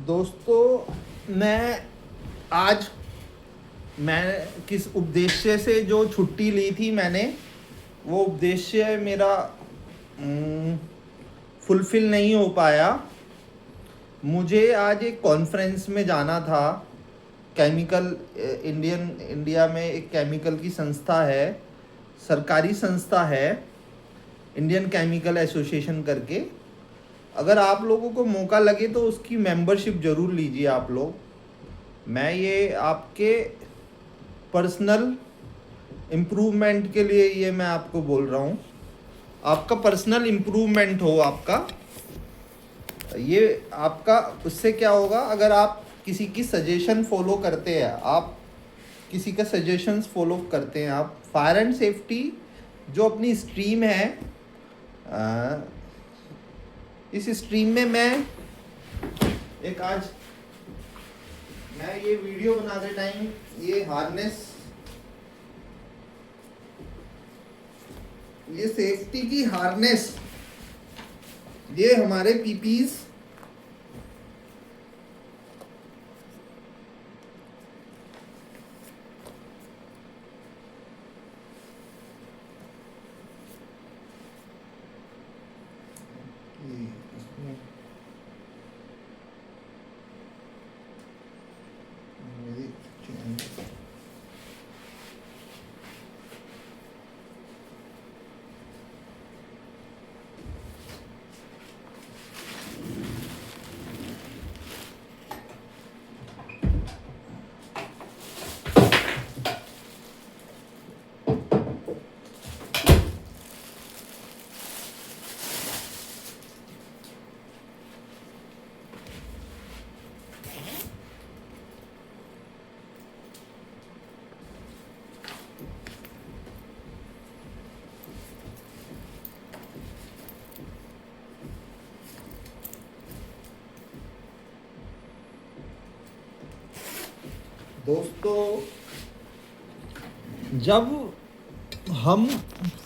दोस्तों, आज मैं किस उद्देश्य से जो छुट्टी ली थी मैंने, वो उद्देश्य मेरा फुलफिल नहीं हो पाया। मुझे आज एक कॉन्फ्रेंस में जाना था। केमिकल इंडिया में एक केमिकल की संस्था है, सरकारी संस्था है, इंडियन केमिकल एसोसिएशन करके। अगर आप लोगों को मौका लगे तो उसकी मेंबरशिप ज़रूर लीजिए आप लोग। मैं ये आपके पर्सनल इम्प्रूवमेंट के लिए ये मैं आपको बोल रहा हूँ, आपका पर्सनल इम्प्रूवमेंट हो आपका। ये आपका उससे क्या होगा, अगर आप किसी की सजेशन फॉलो करते हैं, आप किसी का सजेशंस फॉलो करते हैं, आप फायर एंड सेफ्टी जो अपनी स्ट्रीम है, इस स्ट्रीम में मैं आज ये वीडियो बनाते टाइम ये हार्नेस, ये सेफ्टी की हार्नेस, ये हमारे पीपीज दोस्तों, जब हम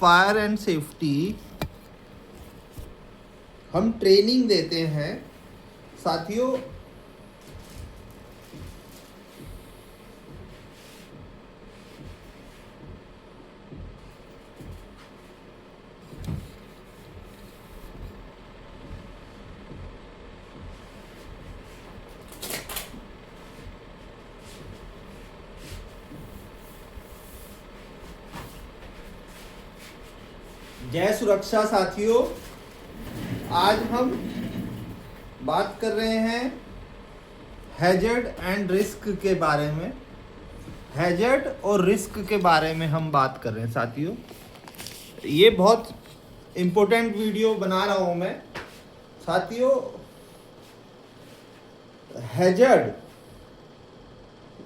फायर एंड सेफ्टी हम ट्रेनिंग देते हैं साथियों, जय सुरक्षा साथियों, आज हम बात कर रहे हैं हैजर्ड एंड रिस्क के बारे में। हैजर्ड और रिस्क के बारे में हम बात कर रहे हैं साथियों। ये बहुत इम्पोर्टेंट वीडियो बना रहा हूँ मैं साथियों। हैजर्ड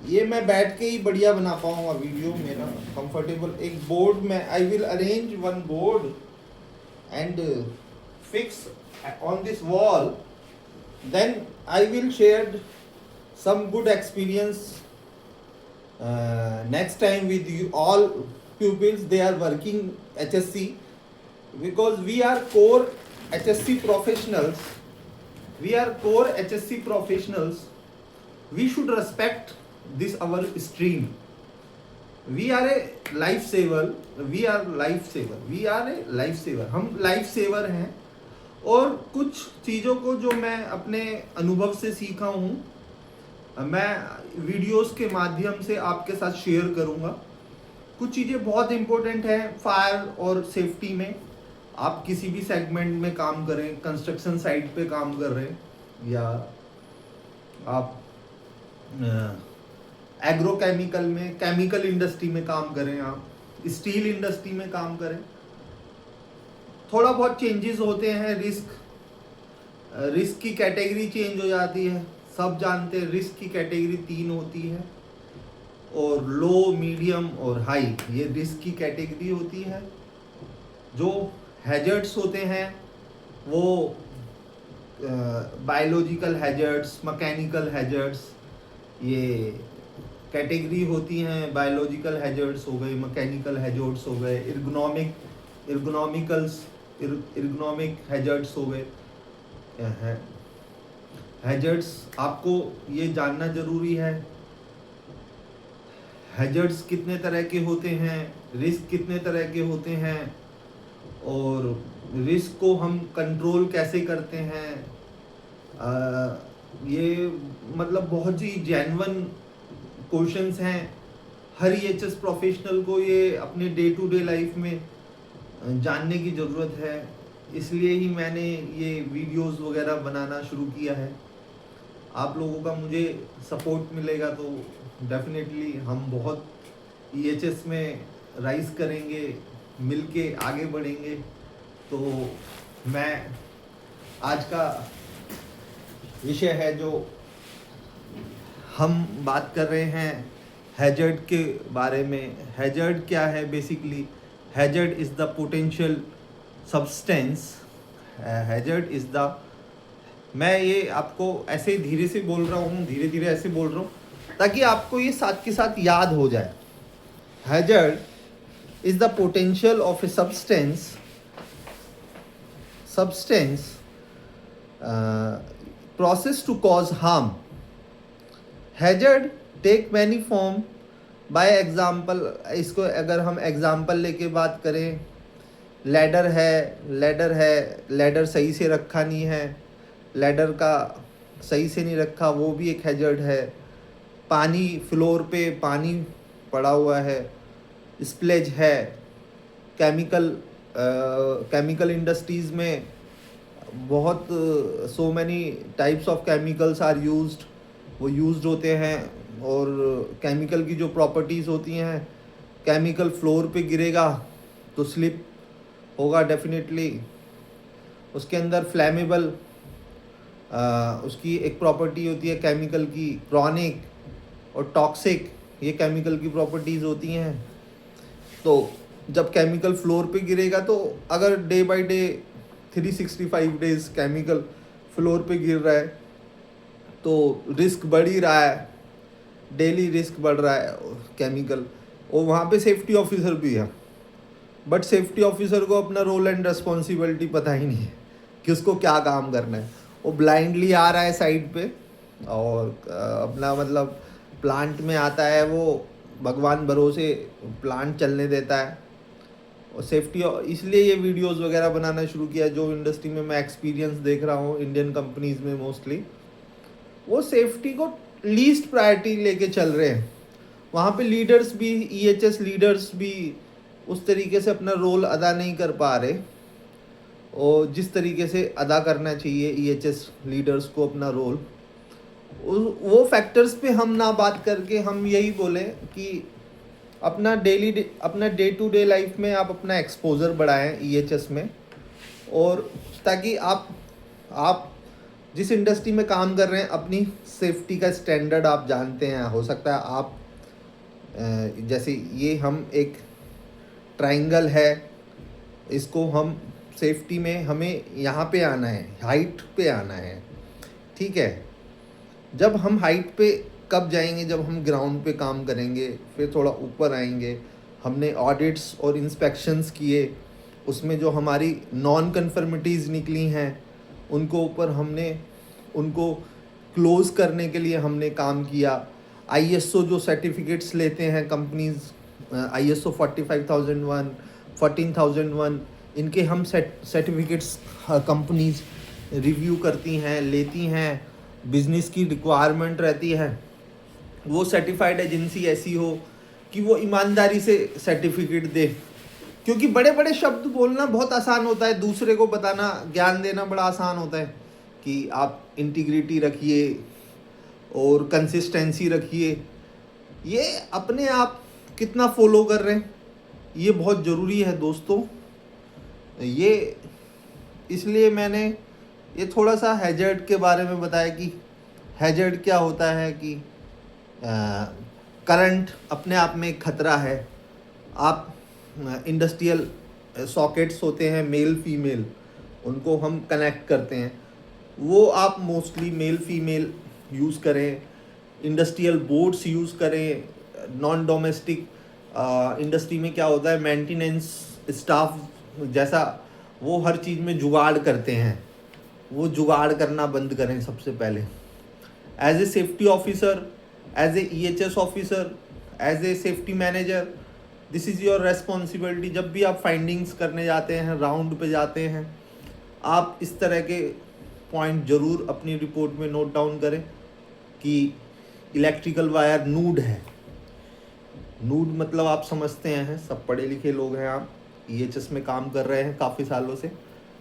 ये मैं बैठ के ही बढ़िया बना पाऊंगा वीडियो, मेरा कंफर्टेबल एक बोर्ड में I will arrange one board and fix on this wall, then I will share some good experience next time with you all pupils. They are working HSC, because we are core HSC professionals. We should respect this our stream. We are a lifesaver. हम life saver हैं। और कुछ चीज़ों को जो मैं अपने अनुभव से सीखा हूँ, मैं वीडियोस के माध्यम से आपके साथ शेयर करूंगा। कुछ चीज़ें बहुत इम्पोर्टेंट हैं फायर और सेफ्टी में। आप किसी भी सेगमेंट में काम करें, कंस्ट्रक्शन साइट पे काम कर रहे हैं, या आप एग्रोकेमिकल में, केमिकल इंडस्ट्री में काम करें, आप स्टील इंडस्ट्री में काम करें, थोड़ा बहुत चेंजेस होते हैं। रिस्क की कैटेगरी चेंज हो जाती है। सब जानते हैं रिस्क की कैटेगरी 3 होती है, और लो, मीडियम और हाई, ये रिस्क की कैटेगरी होती है। जो हैजर्ड्स होते हैं वो बायोलॉजिकल हैजर्ड्स, मैकेनिकल हैजर्ड्स, ये कैटेगरी होती हैं। बायोलॉजिकल हैजर्ड्स हो गए, मैकेनिकल हैजर्ड्स हो गए, इर्गोनॉमिक हैजर्ड्स हो गए हैं। हैजर्ड्स आपको ये जानना ज़रूरी है। हैजर्ड्स कितने तरह के होते हैं, रिस्क कितने तरह के होते हैं, और रिस्क को हम कंट्रोल कैसे करते हैं। ये मतलब बहुत ही जेन्युइन क्वेश्चंस हैं। हर EHS प्रोफेशनल को ये अपने डे टू डे लाइफ में जानने की ज़रूरत है। इसलिए ही मैंने ये वीडियोस वगैरह बनाना शुरू किया है। आप लोगों का मुझे सपोर्ट मिलेगा तो डेफिनेटली हम बहुत EHS में राइज करेंगे, मिलके आगे बढ़ेंगे। तो मैं आज का विषय है जो हम बात कर रहे हैं हैजर्ड के बारे में। हैजर्ड क्या है? Basically hazard is the potential substance. Hazard is the, मैं ये आपको ऐसे धीरे से बोल रहा हूँ, धीरे धीरे ऐसे बोल रहा हूँ ताकि आपको ये साथ के साथ याद हो जाए। Hazard is the potential of a substance process to cause harm. Hazard take many form. By example, इसको अगर हम एग्जाम्पल लेके बात करें, लैडर है, लैडर सही से रखा नहीं है, लैडर का सही से नहीं रखा, वो भी एक हैजर्ड है। पानी, फ्लोर पे पानी पड़ा हुआ है, स्प्लेज है। केमिकल इंडस्ट्रीज़ में बहुत so many types of chemicals are used, वो यूज्ड होते हैं। और केमिकल की जो प्रॉपर्टीज़ होती हैं, केमिकल फ्लोर पे गिरेगा तो स्लिप होगा डेफिनेटली। उसके अंदर फ्लैमेबल, उसकी एक प्रॉपर्टी होती है केमिकल की, क्रॉनिक और टॉक्सिक, ये केमिकल की प्रॉपर्टीज़ होती हैं। तो जब केमिकल फ्लोर पे गिरेगा तो अगर day by day 365 days chemical floor पे गिर रहा है तो रिस्क बढ़ ही रहा है, डेली रिस्क बढ़ रहा है केमिकल। और वहाँ पे सेफ्टी ऑफिसर भी है, बट सेफ्टी ऑफिसर को अपना रोल एंड रिस्पॉन्सिबिलिटी पता ही नहीं है कि उसको क्या काम करना है। वो ब्लाइंडली आ रहा है साइड पे और अपना मतलब प्लांट में आता है, वो भगवान भरोसे प्लांट चलने देता है। और सेफ्टी, इसलिए ये वीडियोस वगैरह बनाना शुरू किया। जो इंडस्ट्री में मैं एक्सपीरियंस देख रहा हूँ इंडियन कंपनीज़ में मोस्टली, वो सेफ्टी को लीस्ट प्रायोरिटी लेके चल रहे हैं। वहाँ पे लीडर्स भी, EHS लीडर्स भी उस तरीके से अपना रोल अदा नहीं कर पा रहे, और जिस तरीके से अदा करना चाहिए EHS लीडर्स को अपना रोल। वो फैक्टर्स पे हम ना बात करके हम यही बोलें कि अपना डे टू डे लाइफ में आप अपना एक्सपोजर बढ़ाएं EHS में, और ताकि आप जिस इंडस्ट्री में काम कर रहे हैं अपनी सेफ्टी का स्टैंडर्ड आप जानते हैं। हो सकता है आप जैसे ये हम एक ट्रायंगल है, इसको हम सेफ्टी में हमें यहाँ पे आना है, हाइट पे आना है, ठीक है। जब हम हाइट पे कब जाएंगे? जब हम ग्राउंड पे काम करेंगे, फिर थोड़ा ऊपर आएंगे। हमने ऑडिट्स और इंस्पेक्शंस किए, उसमें जो हमारी नॉन कन्फर्मिटीज़ निकली हैं उनको क्लोज़ करने के लिए हमने काम किया। ISO जो सर्टिफिकेट्स लेते हैं कंपनीज़, ISO 45001, 14001, इनके हम सर्टिफिकेट्स कंपनीज़ रिव्यू करती हैं, लेती हैं। बिज़नेस की रिक्वायरमेंट रहती है वो सर्टिफाइड एजेंसी ऐसी हो कि वो ईमानदारी से सर्टिफिकेट दे, क्योंकि बड़े बड़े शब्द बोलना बहुत आसान होता है, दूसरे को बताना, ज्ञान देना बड़ा आसान होता है कि आप इंटीग्रिटी रखिए और कंसिस्टेंसी रखिए। ये अपने आप कितना फॉलो कर रहे हैं ये बहुत ज़रूरी है दोस्तों। ये इसलिए मैंने ये थोड़ा सा हैजर्ड के बारे में बताया कि हैजर्ड क्या होता है, कि करंट अपने आप में एक खतरा है। आप इंडस्ट्रियल सॉकेट्स होते हैं मेल फीमेल, उनको हम कनेक्ट करते हैं, वो आप मोस्टली मेल फीमेल यूज़ करें। इंडस्ट्रियल बोर्ड्स यूज़ करें। नॉन डोमेस्टिक इंडस्ट्री में क्या होता है, मेंटेनेंस स्टाफ जैसा वो हर चीज़ में जुगाड़ करते हैं, वो जुगाड़ करना बंद करें सबसे पहले। As a safety officer, as a EHS officer, as a safety manager, this is your responsibility. जब भी आप फाइंडिंग्स करने जाते हैं, राउंड पे जाते हैं, आप इस तरह के पॉइंट ज़रूर अपनी रिपोर्ट में नोट डाउन करें कि इलेक्ट्रिकल वायर नूड है। नूड मतलब आप समझते हैं, सब पढ़े लिखे लोग हैं, आप EHS में काम कर रहे हैं काफ़ी सालों से।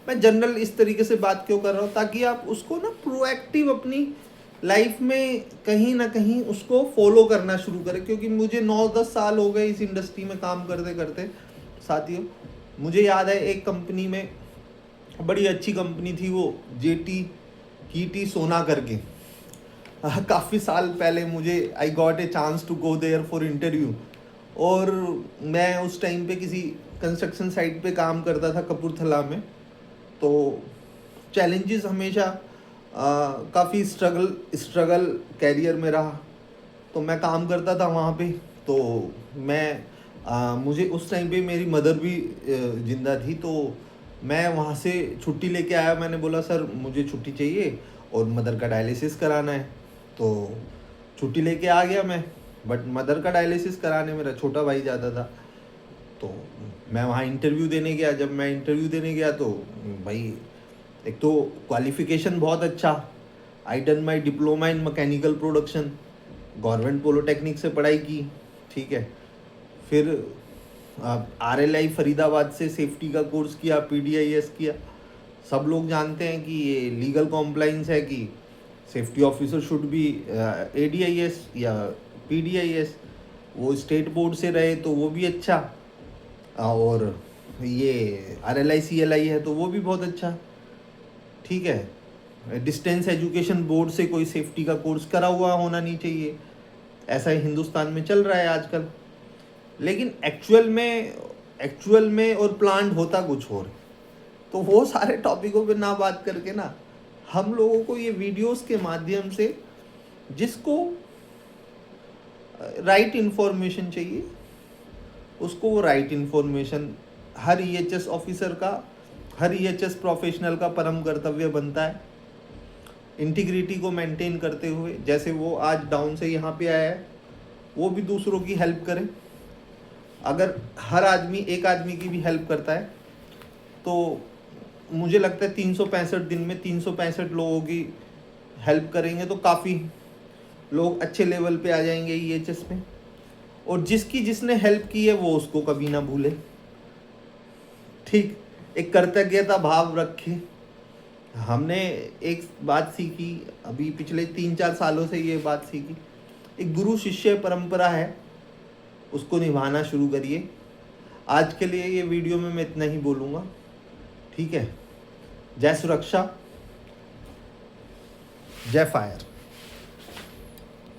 मैं जनरल इस तरीके से बात क्यों कर रहा हूँ, ताकि आप उसको ना प्रोएक्टिव अपनी लाइफ में कहीं ना कहीं उसको फॉलो करना शुरू करें। क्योंकि मुझे 9-10 साल हो गए इस इंडस्ट्री में काम करते करते साथियों। मुझे याद है एक कंपनी में, बड़ी अच्छी कंपनी थी वो, JT सोना करके, काफ़ी साल पहले मुझे I got a chance to go there for interview. और मैं उस टाइम पे किसी कंस्ट्रक्शन साइट पे काम करता था कपूरथला में। तो चैलेंजेस हमेशा काफ़ी स्ट्रगल कैरियर में रहा। तो मैं काम करता था वहाँ पे। तो मुझे उस टाइम पे मेरी मदर भी ज़िंदा थी। तो मैं वहाँ से छुट्टी लेके आया। मैंने बोला सर मुझे छुट्टी चाहिए और मदर का डायलिसिस कराना है। तो छुट्टी लेके आ गया मैं, बट मदर का डायलिसिस कराने मेरा छोटा भाई जाता था। तो मैं वहाँ इंटरव्यू देने गया। जब मैं इंटरव्यू देने गया तो भाई, एक तो क्वालिफिकेशन बहुत अच्छा, I done my diploma in mechanical production, government polytechnic से पढ़ाई की, ठीक है। फिर RLI फरीदाबाद से सेफ्टी का कोर्स किया, PDIS किया। सब लोग जानते हैं कि ये लीगल कॉम्प्लाइंस है कि safety officer should be ADIS या PDIS। वो स्टेट बोर्ड से रहे तो वो भी अच्छा, और ये RLI CLI है तो वो भी बहुत अच्छा, ठीक है। डिस्टेंस एजुकेशन बोर्ड से कोई सेफ्टी का कोर्स करा हुआ होना नहीं चाहिए, ऐसा ही हिंदुस्तान में चल रहा है आजकल। लेकिन एक्चुअल में और प्लान होता कुछ और। तो वो सारे टॉपिकों पे ना बात करके ना, हम लोगों को ये वीडियोस के माध्यम से, जिसको राइट इन्फॉर्मेशन चाहिए उसको वो राइट इन्फॉर्मेशन, हर EHS ऑफिसर का, हर EHS प्रोफेशनल का परम कर्तव्य बनता है, इंटीग्रिटी को मेंटेन करते हुए। जैसे वो आज डाउन से यहाँ पे आया है, वो भी दूसरों की हेल्प करे। अगर हर आदमी एक आदमी की भी हेल्प करता है तो मुझे लगता है 365 दिन में 365 लोगों की हेल्प करेंगे तो काफ़ी लोग अच्छे लेवल पे आ जाएंगे EHS में। और जिसने हेल्प की है वो उसको कभी ना भूले, ठीक, एक कृतज्ञता भाव रखे। हमने एक बात सीखी अभी पिछले 3-4 सालों से, ये बात सीखी, एक गुरु शिष्य परंपरा है, उसको निभाना शुरू करिए। आज के लिए ये वीडियो में मैं इतना ही बोलूँगा, ठीक है। जय सुरक्षा, जय फायर।